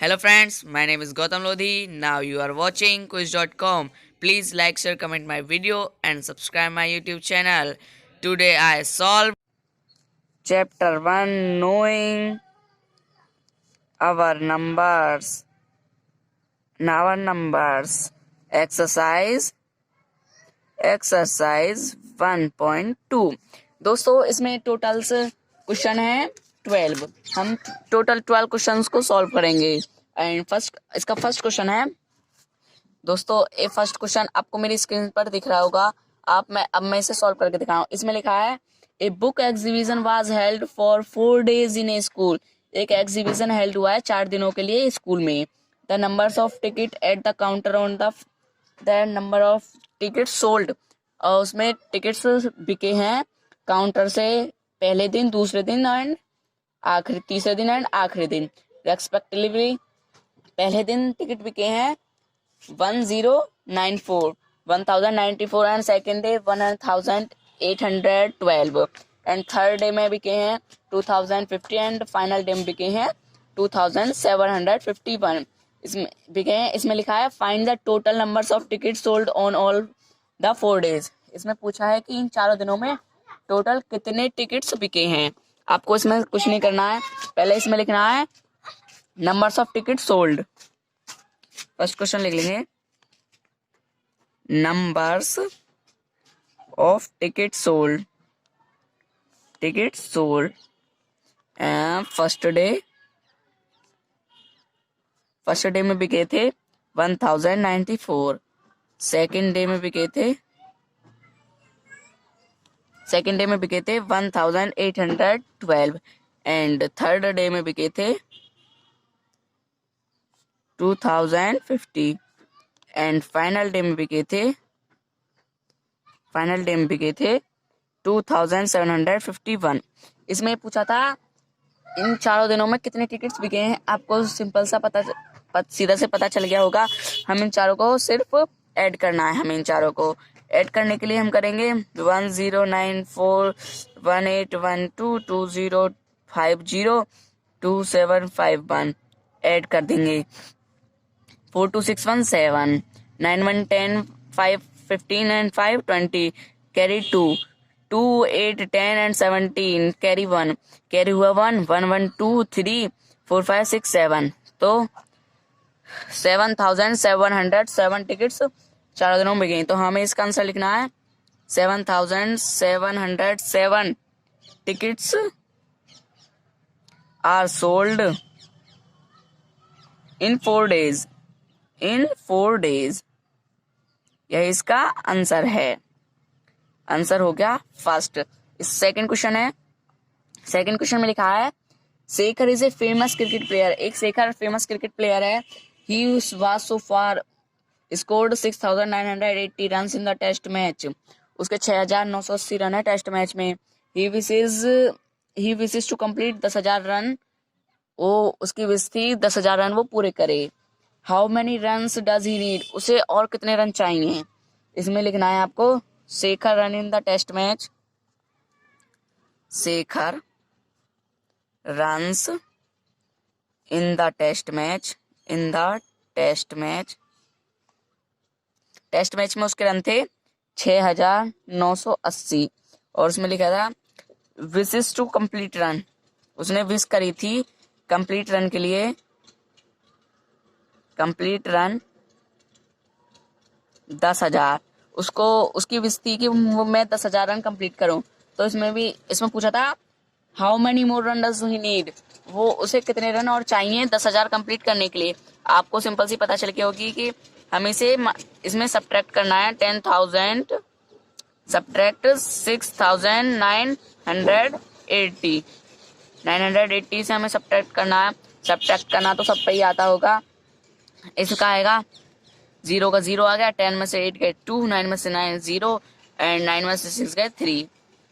Hello friends, my name is Gautam Lodhi. Now you are watching quiz.com. Please like, share, comment my video and subscribe my YouTube channel. Today I solve chapter 1 knowing our numbers. Exercise 1.2। दोस्तों इसमें totals question है 12। हम total 12 questions को solve करेंगे and इसका first question है दोस्तों। ये फर्स्ट क्वेश्चन आपको मेरी स्क्रीन पर दिख रहा होगा। अब मैं इसे सॉल्व करके दिखा रहा हूँ। इसमें लिखा है a book exhibition was held for 4 days in A school. एक एग्जीबिशन हेल्ड हुआ है 4 दिनों के लिए स्कूल में। The numbers of ticket at the counter on the number of ticket sold. और उसमें टिकट्स बिके हैं काउंटर से पहले दिन, दूसरे दिन एंड तीसरे दिन एंड आखिरी दिन रेस्पेक्टिवली। पहले दिन टिकट बिके हैं 1094 and second day 1812 and third day में बिके हैं 2050 एंड फाइनल डे में बिके हैं 2751। इसमें बिके हैं। इसमें लिखा है find the total numbers of ticket sold on all the 4 days। इसमें पूछा है कि इन चारों दिनों में टोटल कितने टिकट्स बिके हैं। आपको इसमें कुछ नहीं करना है, पहले इसमें लिखना है numbers of ticket sold. First question लिख लेंगे numbers of ticket sold. First day में बिके थे 1094। सेकेंड डे में बिके थे 1812 एंड थर्ड डे में बिके थे 2050 एंड फाइनल डे में बिके थे 2751। इसमें पूछा था इन चारों दिनों में कितने टिकट्स बिके हैं। आपको सिंपल सा सीधा से पता चल गया होगा। हम इन चारों को सिर्फ ऐड करना है। हमें इन चारों को ऐड करने के लिए हम करेंगे 10941202502751 ऐड कर देंगे। 42617 9110 515 and 520 carry 2 2 8 10 and 17 carry 1 carry हुआ 1 1 1 2 3 4 5 6 7 तो 7707 टिकट्स चारों दिनों में गई। तो हमें इसका आंसर लिखना है 7707 tickets are sold in 4 days। यह इसका आंसर है। आंसर हो गया फर्स्ट। इस सेकंड क्वेश्चन है। सेकंड क्वेश्चन में लिखा है Shekhar is a famous cricket player. एक शेखर फेमस क्रिकेट प्लेयर है। He was so far scored 6980 runs in the test match. उसके 6980 रन है टेस्ट मैच में। He wishes to complete 10,000 run. वो उसकी विश थी 10,000 रन वो पूरे करे। How many runs does he need. उसे और कितने रन चाहिए। इसमें लिखना है आपको Shekhar run in the test match. Shekhar runs in the test match. Test match में उसके रन थे 6980 और उसमें लिखा था विशेस टू कंप्लीट रन। उसने विश करी थी कंप्लीट रन के लिए। Complete run 10,000। उसको उसकी विश थी कि वो मैं 10,000 रन कंप्लीट करूं। तो इसमें पूछा था how many more run does he need. वो उसे कितने रन और चाहिए 10,000 कंप्लीट करने के लिए। आपको सिंपल सी पता चल गई होगी कि हमें इसमें सब्ट्रैक्ट करना है 10,000 सब्ट्रैक्ट 6,980। 980 से हमें सब्ट्रैक्ट करना है। सब्ट्रैक्ट करना तो सब पे ही आता होगा। इसका आएगा 0 का 0 आ गया, 10 में से 8 गए 2, 9 में से 9 0 एंड 9 में से 6 गए 3।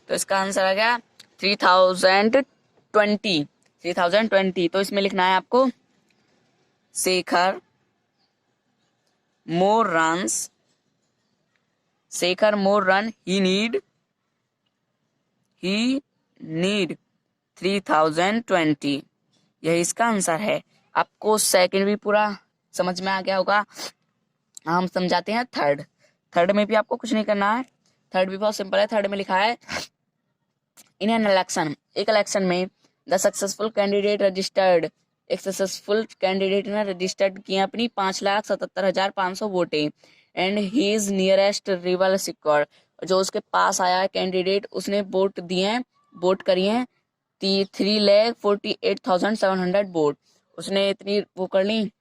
तो इसका आंसर आ गया 3020। तो इसमें लिखना है आपको शेखर मोर रन ही नीड 3020। यही इसका आंसर है। आपको सेकंड भी पूरा समझ में आ गया होगा। हम समझाते हैं थर्ड में भी आपको कुछ नहीं करना है। थर्ड भी बहुत सिंपल है। थर्ड में लिखा है इन एन इलेक्शन, एक इलेक्शन में द सक्सेसफुल कैंडिडेट रजिस्टर्ड, एक सक्सेसफुल कैंडिडेट ने रजिस्टर्ड किए अपनी 5,77,500 वोटें and he is nearest reveal secure, जो उसके पास आया है कैंडिडेट उसने वोट दिए हैं, वोट करी हैं 3,48,700 वोट, उसने इतनी वो कर ली,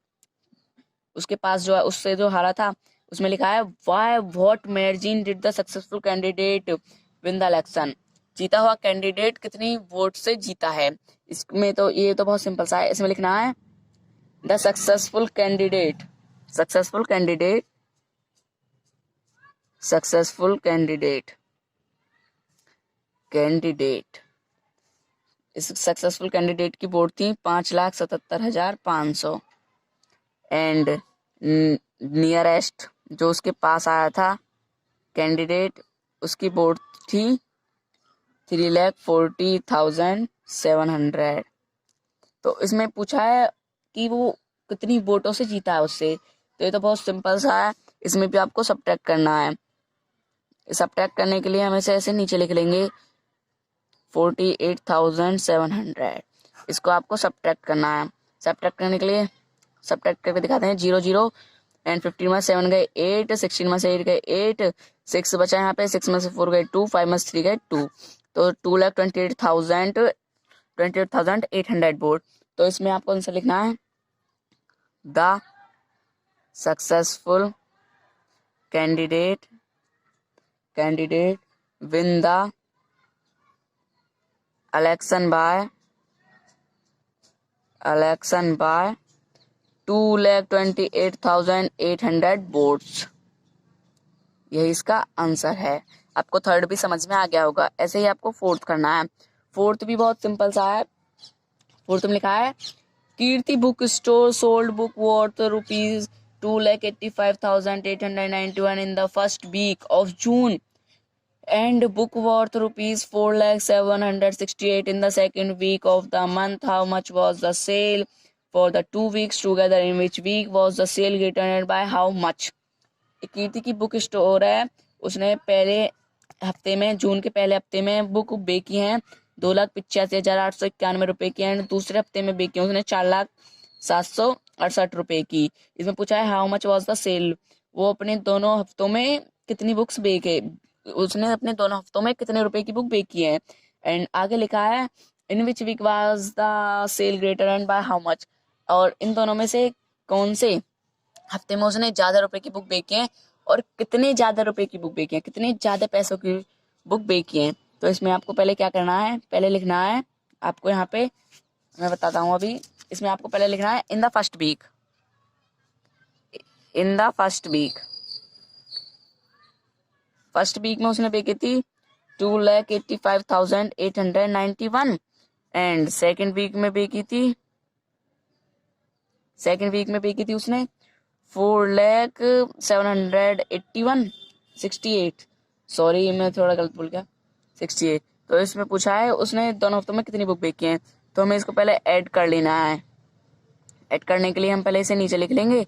उसके पास जो है उससे जो हारा था उसमें लिखा है why what margin did the successful candidate win the election, जीता हुआ कैंडिडेट कितनी वोट से जीता है। इसमें तो ये तो बहुत सिंपल सा है। इसमें लिखना है the successful candidate, successful candidate, successful candidate, candidate, इस सक्सेसफुल कैंडिडेट की वोट थी 5,77,500 एंड नियरेस्ट जो उसके पास आया था कैंडिडेट उसकी वोट थी 3,40,700। तो इसमें पूछा है कि वो कितनी वोटों से जीता है उससे, तो ये तो बहुत सिंपल सा है। इसमें भी आपको सब्ट्रैक्ट करना है। सब्ट्रैक्ट करने के लिए हम इसे ऐसे नीचे लिख लेंगे 48,700, इसको आपको सब्ट्रैक्ट करना है। सब्ट्रैक्ट करने के लिए सब्ट्रैक्ट करके दिखाते हैं 0 0 एंड 15 में 7 गए 8, 16 में से 8 गए 8, 6 बचा यहाँ पे, 6 में से 4 गए 2, 5 में से 3 गए 2, तो 2,28,800 वोट। तो इसमें आपको आंसर लिखना है the successful candidate win the election by 2,28,800 votes. यही इसका आंसर है। आपको थर्ड भी समझ में आ गया होगा। ऐसे ही आपको फोर्थ करना है। फोर्थ भी बहुत सिंपल सा है। फोर्थ में लिखा है Kirti book store sold book worth rupees 2,85,891 in the first week of June and book worth rupees 4,768 in the second week of the month. How much was the sale for the 2 weeks together? In which week was the sale greater and by how much? कीर्ति की book store है, उसने पहले हफ्ते में, जून के पहले हफ्ते में बुक बेची हैं 2,85,891 रुपए की, एंड दूसरे हफ्ते में बेची उसने 4,768 रुपए की। इसमें पूछा है how much was the sale, वो अपने दोनों हफ्तों में कितनी बुक्स बेचे, उसने अपने दोनों हफ्तों में कितने रुपए की बुक बेची है। एंड आगे लिखा है in which week was the sale greater and by how much, और इन दोनों में से कौन से हफ्ते में उसने ज्यादा रुपए की बुक बेची है और कितने ज्यादा रुपए की बुक बेची है, कितने ज्यादा पैसों की बुक बेची है। तो इसमें आपको पहले क्या करना है, पहले लिखना है आपको, यहाँ पे मैं बताता हूँ अभी। इसमें आपको पहले लिखना है in the first week, in the first week, first week में उसने बेची थी 2,85,891 एंड सेकेंड वीक में बेची थी, सेकेंड वीक में बेची थी उसने 4,781,68, सॉरी मैं थोड़ा गलत बोल गया, 68। तो इसमें पूछा है उसने दोनों हफ्तों में कितनी बुक बेची है, तो हमें इसको पहले ऐड कर लेना है। ऐड करने के लिए हम पहले इसे नीचे लिख लेंगे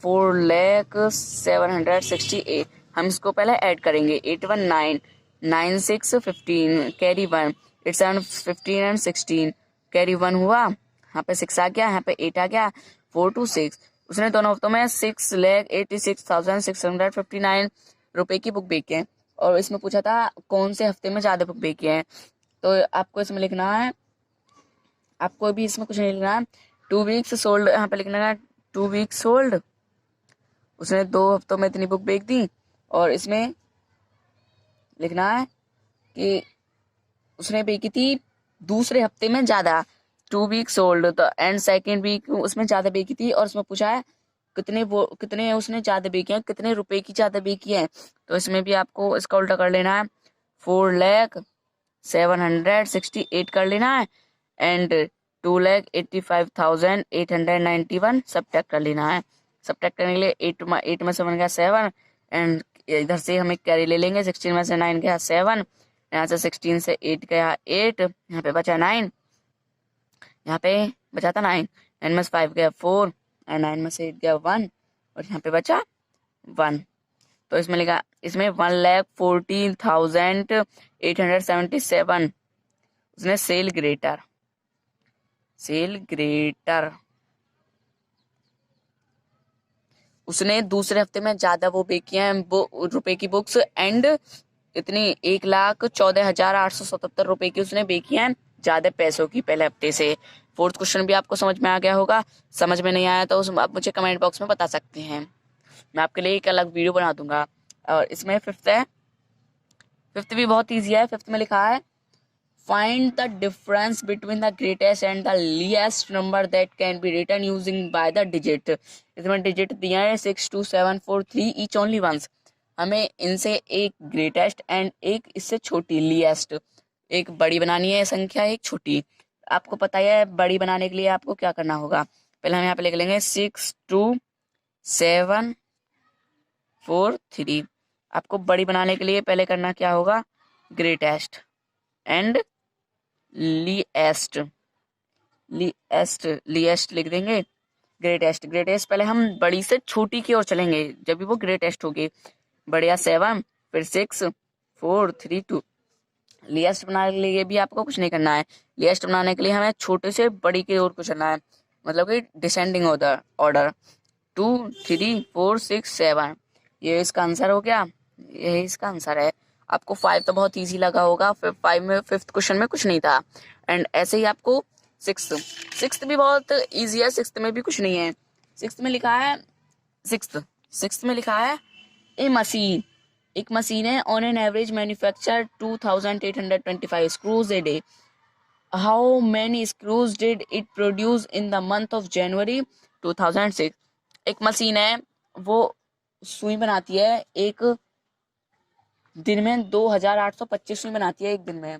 4,768, हम इसको पहले ऐड करेंगे 819 96 15 कैरी 1 87 15 एंड 16 कैरी 1 हुआ, यहाँ पे 6 आ गया, यहाँ पे 8 आ गया, 426। उसने दोनों हफ्तों में 6,86,659 रुपए की बुक बेची है, और इसमें पूछा था कौन से हफ्ते में ज्यादा बुक बेची है। तो आपको इसमें लिखना है, आपको भी इसमें कुछ नहीं लिखना है, 2 वीक्स सोल्ड, यहाँ पे लिखना है 2 वीक्स सोल्ड, उसने 2 हफ्तों में इतनी बुक बेच दी, और इसमें लिखना है कि उसने बेची थी दूसरे हफ्ते में ज्यादा, 2 वीक्स ओल्ड, तो एंड सेकेंड वीक उसमें ज्यादा बेची थी, और उसमें पूछा है कितने उसने ज्यादा बेची है, कितने रुपए की ज्यादा बेची है। तो इसमें भी आपको इसका उल्टा कर लेना है, 4,768 कर लेना है एंड 2,85,891 सब्ट्रैक्ट कर लेना है। सब्ट्रैक्ट करने के लिए 8 में 7 गया 7, एंड इधर से हम एक कैरी ले लेंगे, 16 में से 9 गया 7, यहाँ से 16 से 8 गया 8, यहाँ पे बचा 9, यहाँ पे बचा था 9, 9-5 गया 4 और 9-8 गया 1 और यहाँ पे बचा 1। तो इसमें लिखा, इसमें 1,14,877 उसने सेल ग्रेटर उसने दूसरे हफ्ते में ज्यादा वो पे किया है रुपए की बुक्स एंड इतनी 1,14,877 रुपए की उसने बेची हैं ज्यादा पैसों की पहले हफ्ते से। फोर्थ क्वेश्चन भी आपको समझ में आ गया होगा। समझ में नहीं आया तो आप मुझे कमेंट बॉक्स में बता सकते हैं, मैं आपके लिए एक अलग वीडियो बना दूंगा। और इसमें फिफ्थ है, फिफ्थ भी बहुत ईजी है। फिफ्थ में लिखा है find the difference between the greatest and the least number that can be written using by the digit. इसमें डिजिट दिया है 6, 2, 7, 4, 3 ईच ओनली वंस। हमें इनसे एक ग्रेटेस्ट एंड एक इससे छोटी लीस्ट, एक बड़ी बनानी है संख्या, एक छोटी। आपको पता है बड़ी बनाने के लिए आपको क्या करना होगा। पहले हम यहाँ पे लिख लेंगे 6, 2, 7, 4, 3। आपको बड़ी बनाने के लिए पहले करना क्या होगा, ग्रेटेस्ट एंड लीएस्ट लिख देंगे। ग्रेटेस्ट पहले हम बड़ी से छोटी की ओर चलेंगे जब भी वो ग्रेटेस्ट होगी। बढ़िया 7 फिर 6, 4, 3, 2। लिएस्ट बनाने के लिए भी आपको कुछ नहीं करना है। लिएस्ट बनाने के लिए हमें छोटे से बड़ी की ओर को चलना है, मतलब कि डिसेंडिंग ऑर्डर 2, 3, 4, 6, 7। ये इसका आंसर हो गया, यही इसका आंसर है। आपको 5 तो बहुत इजी लगा होगा, 5 में फिफ्थ क्वेश्चन में कुछ नहीं था। एंड ऐसे ही आपको सिक्स्थ भी बहुत इजी है, सिक्स्थ में भी कुछ नहीं है। सिक्स्थ में लिखा है ए मशीन, एक मशीन है on an average manufacture 2,825 screws a day. How many screws did it produce in the month of January 2006। एक मशीन है वो सुई बनाती है, एक दिन में 2,825 सुई बनाती है एक दिन में।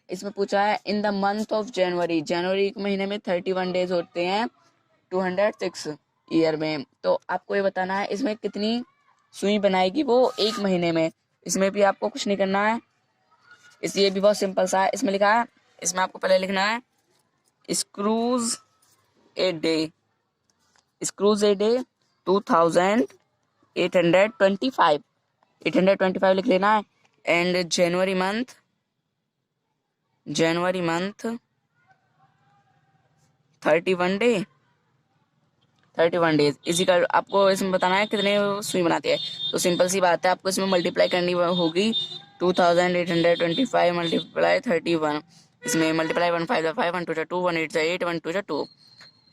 इसमें पूछा है इन द मंथ ऑफ जनवरी के महीने में 31 डेज होते हैं 206 ईयर में। तो आपको ये बताना है इसमें कितनी सुई बनाएगी वो एक महीने में। इसमें भी आपको कुछ नहीं करना है, इसलिए भी बहुत सिंपल सा है। इसमें लिखा है, इसमें आपको पहले लिखना है स्क्रूज ए डे 2,825 लिख लेना है। And January month 31 days is equal, आपको इसमें बताना है कितने सुई बनाती है। तो सिंपल सी बात है, आपको इसमें मल्टीप्लाई करनी होगी 2,825 मल्टीप्लाई 31। इसमें मल्टीप्लाई 1 5 5 1 2 2 1 8 8 1 2 2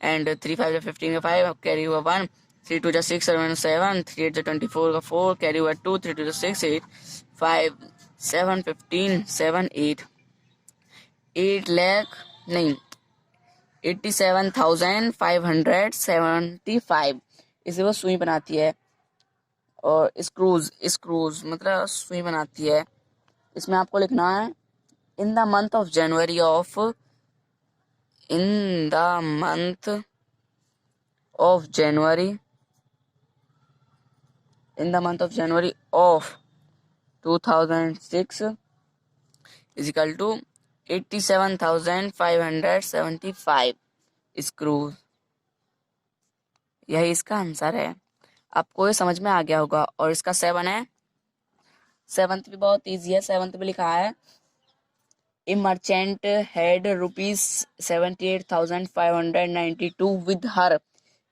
एंड 3 5 15 5 कैरी हुआ 1 3 2 6 7 7 3 8 24 4 कैरी हुआ 2 3 2 6 8 5 7 15 7 8 लाख नहीं 87,575 इसे वो सुई बनाती है। और स्क्रूज मतलब सुई बनाती है। इसमें आपको लिखना है in the month of January of 2006 is equal to 87,575 screws. यही इसका आंसर है। आपको ये समझ में आ गया होगा। और इसका 7 है, सेवंथ भी बहुत इजी है। सेवंथ में लिखा है ए merchant had ₹78,592 with her.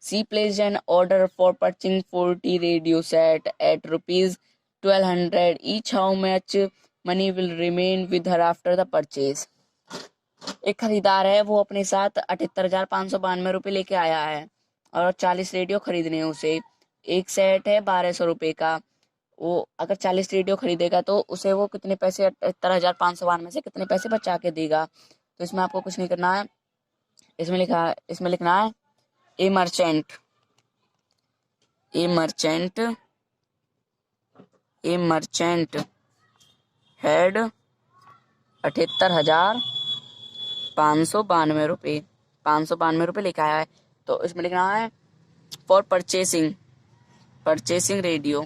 She placed an order for purchasing 40 radio set at ₹1,200 each. How much money will remain with her after the purchase? एक खरीदार है वो अपने साथ 78,592 रुपये लेके आया है और 40 रेडियो खरीदने हैं उसे। एक सेट है 1,200 रुपये का। वो अगर 40 रेडियो खरीदेगा तो उसे वो कितने पैसे 78,592 से कितने पैसे बचा के देगा। तो इसमें आपको कुछ नहीं करना है। इसमें लिखना है ए मर्चेंट हैड 78,592 रुपये 592 रुपये लेके आया है। तो इसमें लिखना है फॉर परचेसिंग रेडियो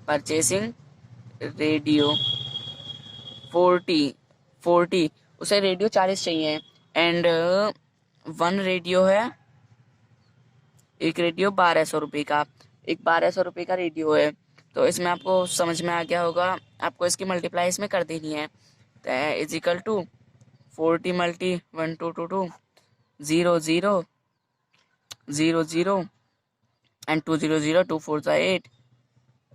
40 उसे रेडियो 40 चाहिए। एंड वन रेडियो है, एक रेडियो 1200 रुपये का, एक 1200 रुपये का रेडियो है। तो इसमें आपको समझ में आ गया होगा, आपको इसकी मल्टीप्लाई इसमें कर देनी है। Is equal to 40 multi 1222 0 0 0 0 and 2 0 0 2 4 8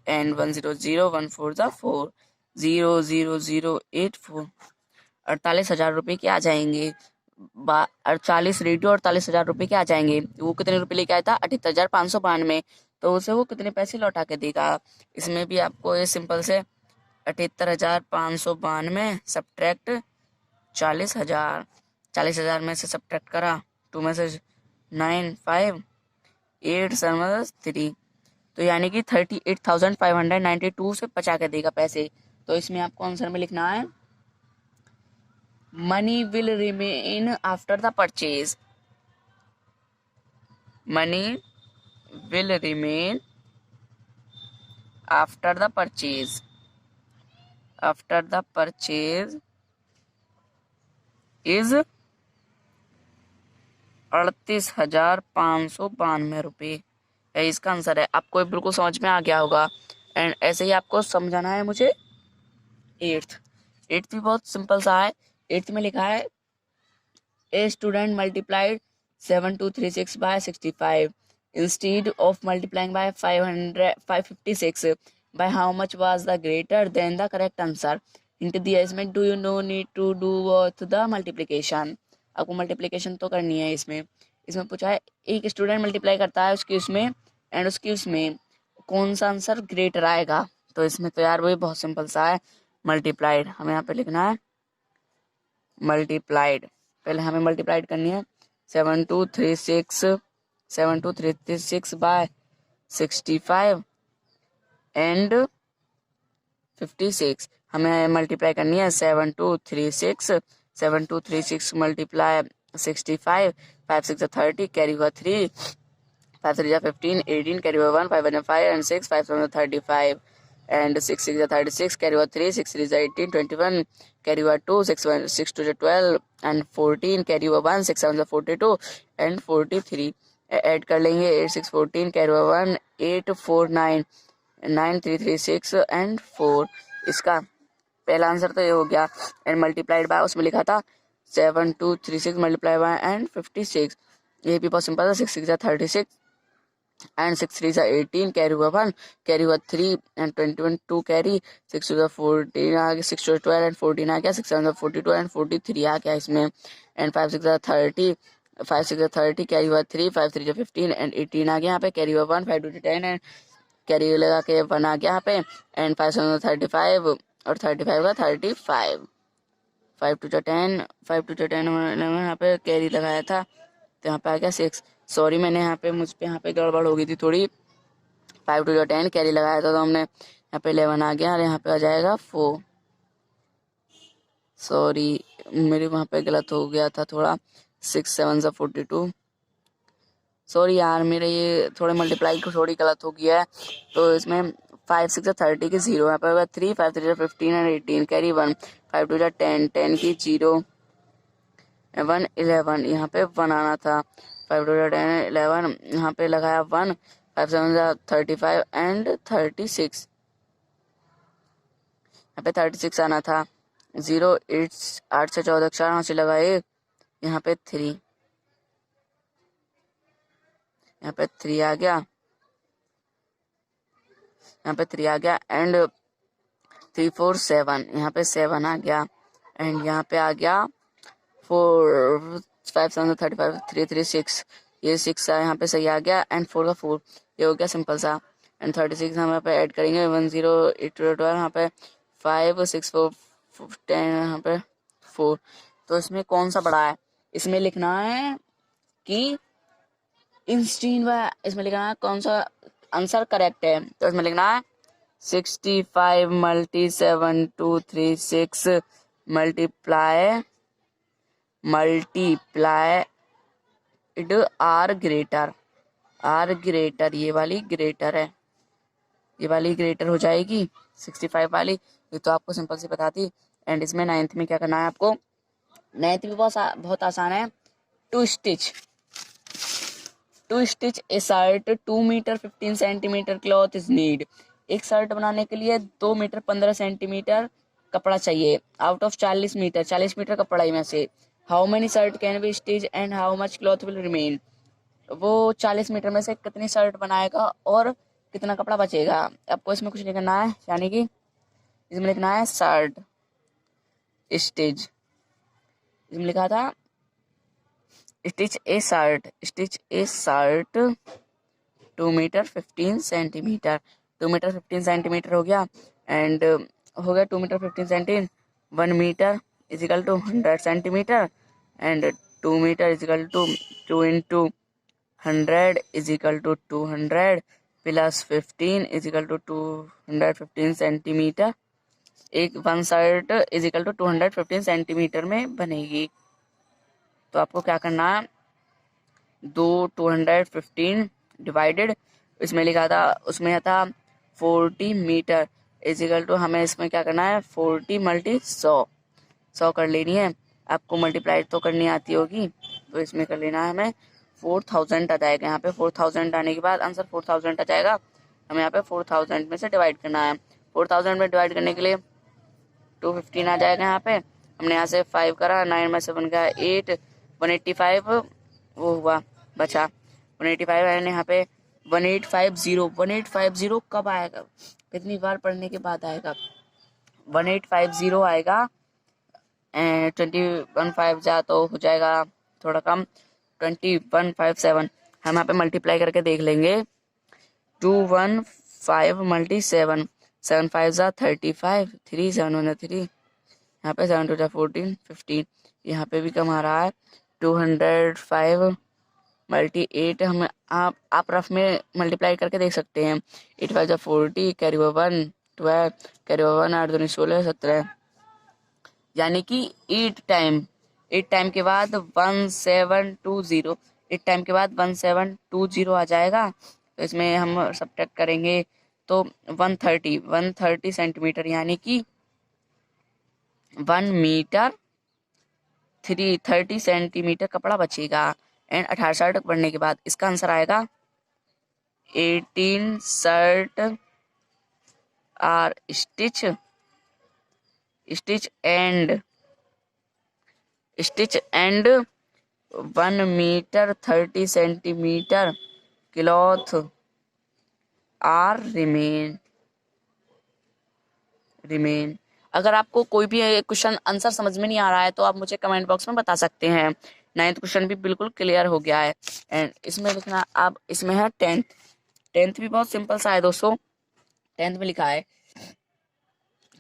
and 1 0 0 1 4 4 0 0 0 8 4 48,000 रुपये के आ जाएंगे। 48 रेडियो 48,000 रुपये के आ जाएंगे। वो कितने रुपए लेके आया था? 78,592। तो उसे वो कितने पैसे लौटा के देगा? इसमें भी आपको ये सिंपल से 78,592 सब्ट्रैक्ट 40,000, 40,000 में से सब्ट्रैक्ट करा 2 में से 9 5 8 7 3, तो यानी कि 38,592 से बचा के देगा पैसे। तो इसमें आपको आंसर में लिखना है money will remain after the purchase, money will remain after the purchase, after the purchase is 38,592 रुपये। इसका आंसर है। आपको बिल्कुल समझ में आ गया होगा। एंड ऐसे ही आपको समझाना है मुझे एट्थ भी बहुत सिंपल सा है। एट्थ में लिखा है a student multiplied 7236 by 65 instead of multiplying by 556 by how much was the greater than the correct answer into the इसमें do you no need to do the multiplication. आपको multiplication तो करनी है। इसमें पूछा है एक स्टूडेंट मल्टीप्लाई करता है उसकी उसमें एंड उसकी उसमें कौन सा आंसर ग्रेटर आएगा। तो इसमें तो यार वही बहुत सिंपल सा है, मल्टीप्लाइड। हमें यहाँ पे लिखना है मल्टीप्लाइड। पहले हमें मल्टीप्लाइड करनी है 7236 बाय 65 एंड 56। हमें मल्टीप्लाई करनी है 7236 मल्टीप्लाई 65, 5 6 30 कैरी हुआ 3, 5 3 15 18 कैरी हुआ 1, 5 1 5 and 6 5 7 35 and 6 6 36 carry over 3 6 3 18 21 carry over 2 6 1 6 2 12 and 14 carry over 1 6 7 42 and 43 add कर लेंगे 8 6 14 carry over 1 8 4 9 9 3 3 6 and 4। इसका पहला आंसर तो ये हो गया। एंड मल्टीप्लाइड बाय उसमें लिखा था 7236 मल्टीप्लाई बाय एंड 56। ये भी बहुत सिंपल था 6 6 36 and 6 3 18 carry हुआ 1 carry हुआ 3 and 21 2 carry 6 2 14 आ गया 6 2 12 and 14 आ गया 6 7 42 and 43 आ गया इसमें and 5 6 30 5 6 30 कैरी हुआ 3 5 3 15 and 18 आ गया यहाँ पे कैरी हुआ 1 5 2 10 and कैरी लगा के 1 आ गया यहाँ पे and 5 7 35 और 35 का 35 5 2 10 5 2 10 यहाँ पे कैरी लगाया था तो यहाँ पे आ गया 6। सॉरी मैंने यहाँ पे मुझ पे यहाँ पे गड़बड़ हो गई थी थोड़ी। 5 2 10 कैरी लगाया था तो हमने यहाँ पे 11 आ गया और यहाँ पे आ जाएगा 4। सॉरी मेरे वहाँ पे गलत हो गया था थोड़ा 6 7 42। सॉरी यार मेरे ये थोड़े मल्टीप्लाई को थोड़ी गलत हो गया है। तो इसमें 5 6 30 की 0 यहाँ पे होगा 3 5 3 15 एंड 18 कैरी 1 5 2 10 10 की 0 1 11 यहाँ पे 1 आना था 5 2 10 11 यहाँ पे लगाया 1 5 7 35 एंड 36 यहाँ पे 36 आना था 0 8 8 से 14 4 यहाँ से लगाए यहाँ पे 3 यहाँ पे 3 आ गया यहाँ पे 3 आ गया एंड 3 4 7 यहाँ पे 7 आ गया एंड यहाँ पे आ गया 4 5 7 35 3 3 6 ये 6 यहाँ पे सही आ गया एंड 4 का 4 ये हो गया सिंपल सा एंड 36 हम यहाँ पे ऐड करेंगे 1 0 8 12 यहाँ पे 5 6 4 10 यहाँ पे 4। तो इसमें कौन सा बड़ा है? इसमें लिखना है कि इंस्टीन व इसमें लिखना है कौन सा आंसर करेक्ट है। तो इसमें लिखना है 65 मल्टी 7 2 3 6 मल्टीप्लाई आर ग्रेटर ये वाली ग्रेटर है, ये वाली ग्रेटर हो जाएगी 65 वाली। ये तो आपको सिंपल सी बता दी। एंड इसमें 9th में क्या करना है आपको? 9th भी बहुत आसान है। To stitch a shirt 2 metre 15 centimetre cloth is need. एक शर्ट बनाने के लिए 2 मीटर 15 सेंटीमीटर कपड़ा चाहिए आउट ऑफ 40 मीटर कपड़ा में से। How many shirt can be stitch and how much cloth will remain. वो 40 मीटर में से कितनी शर्ट बनाएगा और कितना कपड़ा बचेगा। आपको इसमें कुछ नहीं करना है, यानी कि इसमें लिखना है शर्ट स्टिच। इसमें लिखा था stitch a shirt 2 metre 15 centimetre. 2 metre 15 centimetre हो गया, एंड हो गया 2 metre 15 centimetre. 1 metre is equal to 100 centimetre, and 2 metre is equal to 2 into 100 is equal to 200 plus 15 is equal to 215 centimetre. एक 1 shirt is equal to 215 centimetre में बनेगी। तो आपको क्या करना है, 215 डिवाइडेड, इसमें लिखा था, उसमें था 40 मीटर इज इक्वल टू, हमें इसमें क्या करना है 40 मल्टी 100 कर लेनी है। आपको मल्टीप्लाई तो करनी आती होगी, तो इसमें कर लेना है हमें 4000 आ जाएगा। यहाँ पे 4000 आने के बाद आंसर 4000 आ जाएगा। हमें यहाँ पे 4000 में से डिवाइड करना है। 4000 में डिवाइड करने के लिए 215 आ जाएगा। यहाँ पे हमने यहाँ से 5 करा, 9 में से बन गया 8, 185 वो हुआ बचा 185 है। यहाँ पे 1850 कब आएगा, कितनी बार पढ़ने के बाद आएगा। 1850 आएगा, 21 जा तो हो जाएगा थोड़ा कम 2157। हम यहाँ पे मल्टीप्लाई करके देख लेंगे। 215 मल्टी 7, 7 5 जा 35, 3 7 1 3, यहाँ पे 7 2 जा 14 15। यहाँ पे भी कम आ रहा है 205 मल्टी 8। हम आप रफ में मल्टीप्लाई करके देख सकते हैं। 8 5 जा 40, कैरी 1 12, कैरी 1 8 2 16 17, यानी कि 8 टाइम के बाद 1720, 8 टाइम के बाद 1720 आ जाएगा। तो इसमें हम सब्ट्रैक्ट करेंगे तो 130 सेंटीमीटर, यानी कि 1 मीटर 30 सेंटीमीटर कपड़ा बचेगा। एंड 18 शर्ट पढ़ने के बाद इसका आंसर आएगा 18 shirt are stitch and 1 metre 30 centimetre cloth are remain. अगर आपको कोई भी क्वेश्चन आंसर समझ में नहीं आ रहा है तो आप मुझे कमेंट बॉक्स में बता सकते हैं। 9th क्वेश्चन भी बिल्कुल क्लियर हो गया है। एंड इसमें लिखना, अब इसमें है 10th भी बहुत सिंपल सा है दोस्तों। 10th में लिखा है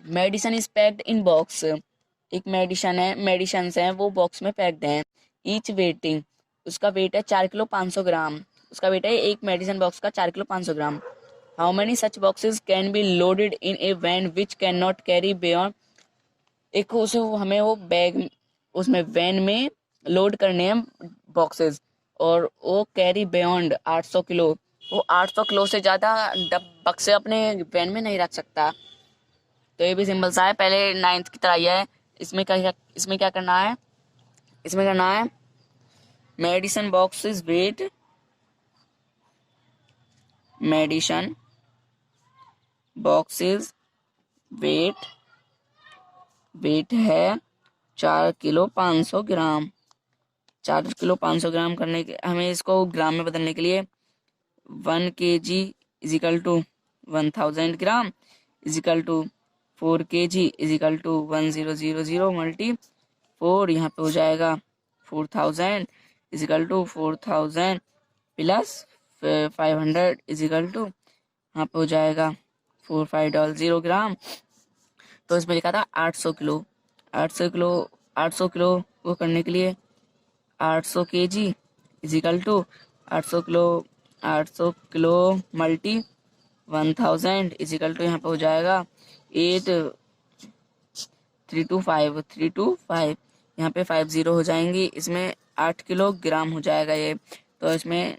medicine is packed in box. एक मेडिसिन है वो बॉक्स में पैक्ड हैं। ईच वेटिंग, उसका वेट है 4 किलो 500 ग्राम। उसका वेट है एक मेडिसिन बॉक्स का 4 kilo 500 gram. How many such boxes can be loaded in a van which can not carry beyond. एक उसे हमें वो बैग उसमें वैन में लोड करने हैं बॉक्सेस, और वो कैरी बियॉन्ड 800 किलो। वो 800 किलो से ज़्यादा बक्से अपने वैन में नहीं रख सकता। तो ये भी सिंपल सा है, पहले 9th की तरह ही है। इसमें क्या करना है, इसमें करना है medicine boxes weight, medicine boxes weight है 4 किलो 500 ग्राम। 4 किलो 500 ग्राम करने के, हमें इसको ग्राम में बदलने के लिए 1 kg is equal to 1000 gram is equal to 4 kg is equal to 1000 multi 4, यहाँ पे हो जाएगा 4000 is equal to 4000 plus 500 is equal to, यहाँ पे हो जाएगा 4500 ग्राम। तो इसमें लिखा था 800 किलो वो करने के लिए 800 kg is equal to 800 kilo multi 1000 is equal to, यहाँ पे हो जाएगा 325, यहाँ पे 50 हो जाएंगी। इसमें 8 किलोग्राम हो जाएगा ये। तो इसमें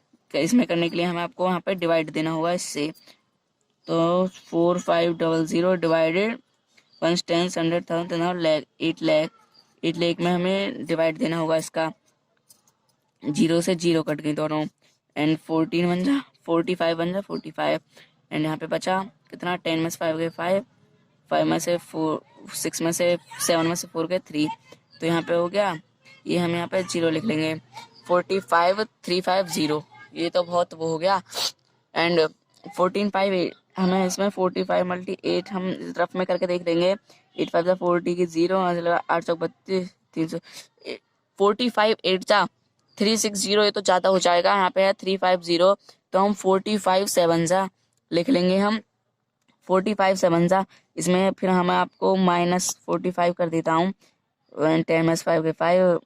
करने के लिए हमें आपको यहाँ पे डिवाइड देना होगा इससे। तो 4500 डिवाइडेड 1 10 100 1000 लाख 8 लाख में हमें डिवाइड देना होगा इसका। जीरो से जीरो कट गई दोनों, एंड 14 बन जा, 45 बन जा, 45, एंड यहाँ पे बचा कितना, 10 में से 5 गए 5, 5 में से 4, 6 में से 7 में से 4 गए 3, तो यहाँ पे हो गया, ये हम यहाँ पे जीरो लिख लेंगे, 45 350, ये तो बहुत वो हो गया। एंड 14 5 हमें इसमें 45 मल्टी 8 हम रफ में करके देख लेंगे, 8 5 40 की 0, 8 चौक 32, 300, 45 8 जा 360, ये तो ज़्यादा हो जाएगा, यहाँ पे है 350, तो हम 45 7 जा लिख लेंगे हम, 45 7 जा, इसमें फिर हम आपको -45 कर देता हूँ, 10 में 5 के 5,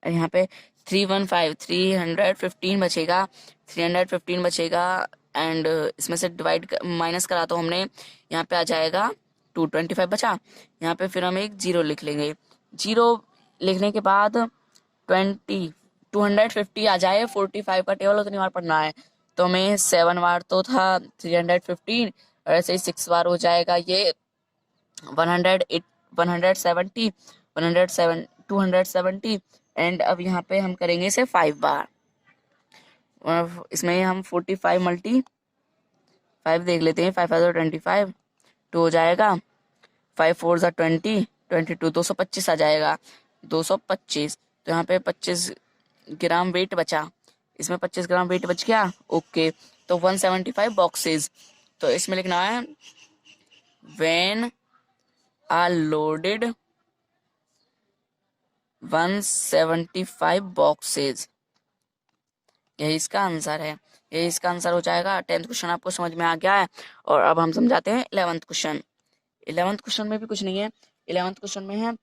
यहाँ पे 315 315 बचेगा, 315 बचेगा, एंड इसमें से डिवाइड माइनस करा तो हमने, यहाँ पे आ जाएगा 225 बचा, यहाँ पे फिर हम एक जीरो लिख लेंगे, जीरो लिखने के बाद 250 आ जाए, 45 का टेबल उतनी बार पढ़ना है, तो हमें 7 बार तो था 315, और ऐसे ही 6 बार हो जाएगा ये 108 170 107 270, एंड अब यहाँ पे हम करेंगे इसे 5 बार, और इसमें हम 45 मल्टी 5 देख लेते हैं, 5 5 25, 2 हो जाएगा, 5 4 20 22, 225 आ जाएगा, 225, तो यहाँ पे 25 ग्राम वेट बचा, इसमें 25 ग्राम वेट बच गया, ओके, तो 175 बॉक्सेस, तो इसमें लिखना है व्हेन आर लोडेड 175 बॉक्सेस, यही इसका आंसर है, यही इसका आंसर हो जाएगा। 10th क्वेश्चन आपको समझ में आ गया है, और अब हम समझाते हैं 11th क्वेश्चन। 11th क्वेश्चन में भी कुछ नहीं है, 11th क्वेश्चन में है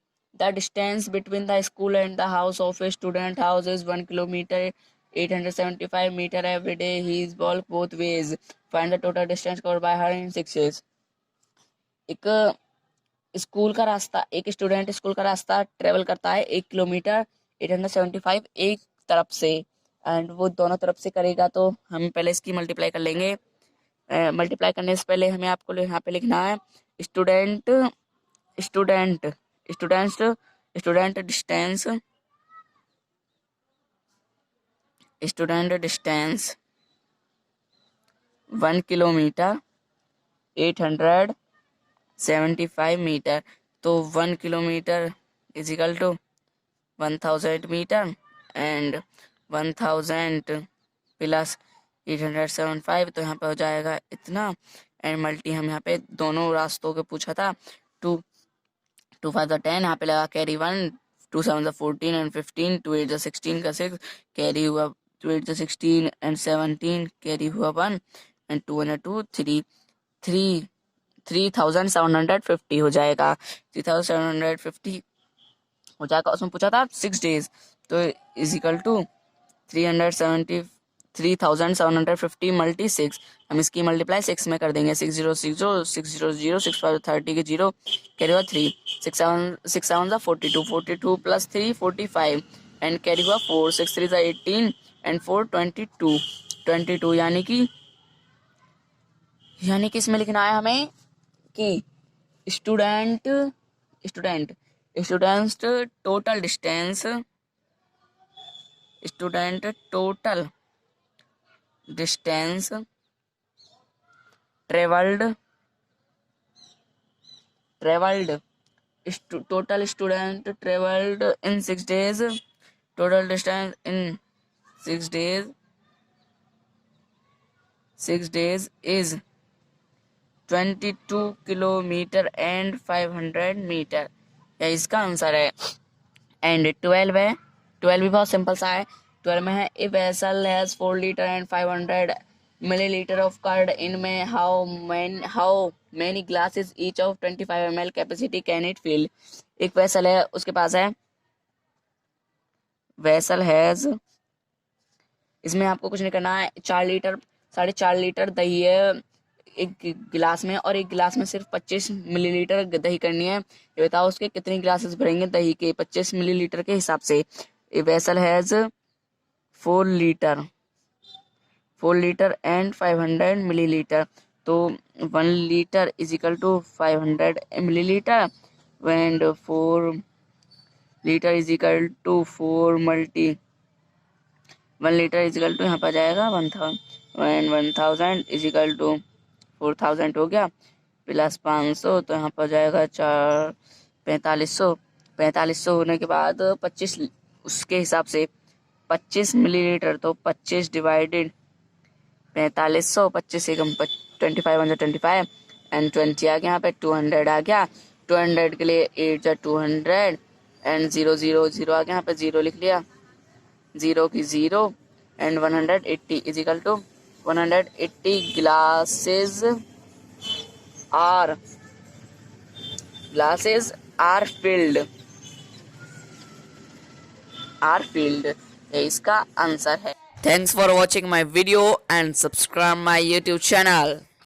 the distance between the school and the house of a student house is 1 kilometre 875 metre every day he is walk both ways, find the total distance covered by her in 6 years। एक school का रास्ता, एक student school का रास्ता travel करता है 1 kilometre 875 एक तरफ से, एंड वो दोनों तरफ से करेगा, तो हम पहले इसकी मल्टीप्लाई कर लेंगे, मल्टीप्लाई करने से पहले हमें आपको यहाँ पे लिखना है student student student student distance student distance 1 kilometre 875 metre, तो 1 kilometre is equal to 1000 metre, and 1000 plus 875, तो यहाँ पे हो जाएगा इतना, एंड मल्टी हम यहाँ पे दोनों रास्तों के पूछा था, 2 2 5 10, यहाँ पे लगा कैरी 1, 2 7 14 एंड 15, 2 8 16 का 6 कैरी हुआ, 2 8 16 एंड 17 कैरी हुआ 1, एंड 2 1 2 3 3 3750 हो जाएगा, 3750 हो जाएगा, उसमें पूछा था 6 days, तो इज इक्वल टू 3750 मल्टी 6, हम इसकी मल्टीप्लाई 6 में कर देंगे, 6 0 6 0 6 0 0 6 5 30 के 0 कैरी हुआ 3, 6 7 42 42 प्लस 3 45, एंड कैरी हुआ 4, 6 3 18 एंड 4 22, यानी कि इसमें लिखना है हमें कि student student students total distance student total distance travelled total student travelled in 6 days, total distance in 6 days is 22 kilometre and 500 metre, यह इसका आंसर है। एंड 12 है, 12 भी बहुत सिंपल सा है, 12 में है a vessel has 4 litre and 500 millilitre of curd इनमें how many glasses each of 25 ml capacity can it fill, एक वेसल है, उसके पास है वेसल हैज, इसमें आपको कुछ नहीं करना है, 4 लीटर 4.5 लीटर दही है एक गिलास में, और एक गिलास में सिर्फ 25 मिलीलीटर दही करनी है, ये बताओ उसके कितने ग्लासेस भरेंगे दही के 25 मिलीलीटर के हिसाब से। A vessel has 4 litre and 500 millilitre, तो 1 litre is equal to 500 millilitre, and 4 litre is equal to 4 multi 1 litre is equal to यहाँ पर जाएगा 1000 इजिकल टू 4000 हो गया, प्लस 500 तो यहाँ पर जाएगा 4500 होने के बाद 25 उसके हिसाब से 25 मिलीलीटर, तो 25 डिवाइडेड 4500, 25 एकम 25 एंड 20 आ गया, यहाँ पे 200 आ गया। 200 के लिए 8 जा 200 एंड 0 0 0 आ गया, यहाँ पे 0 लिख लिया, 0 की 0 and 180 is equal to 180 glasses are filled, ये इसका आंसर है। Thanks for watching my video and subscribe my YouTube channel.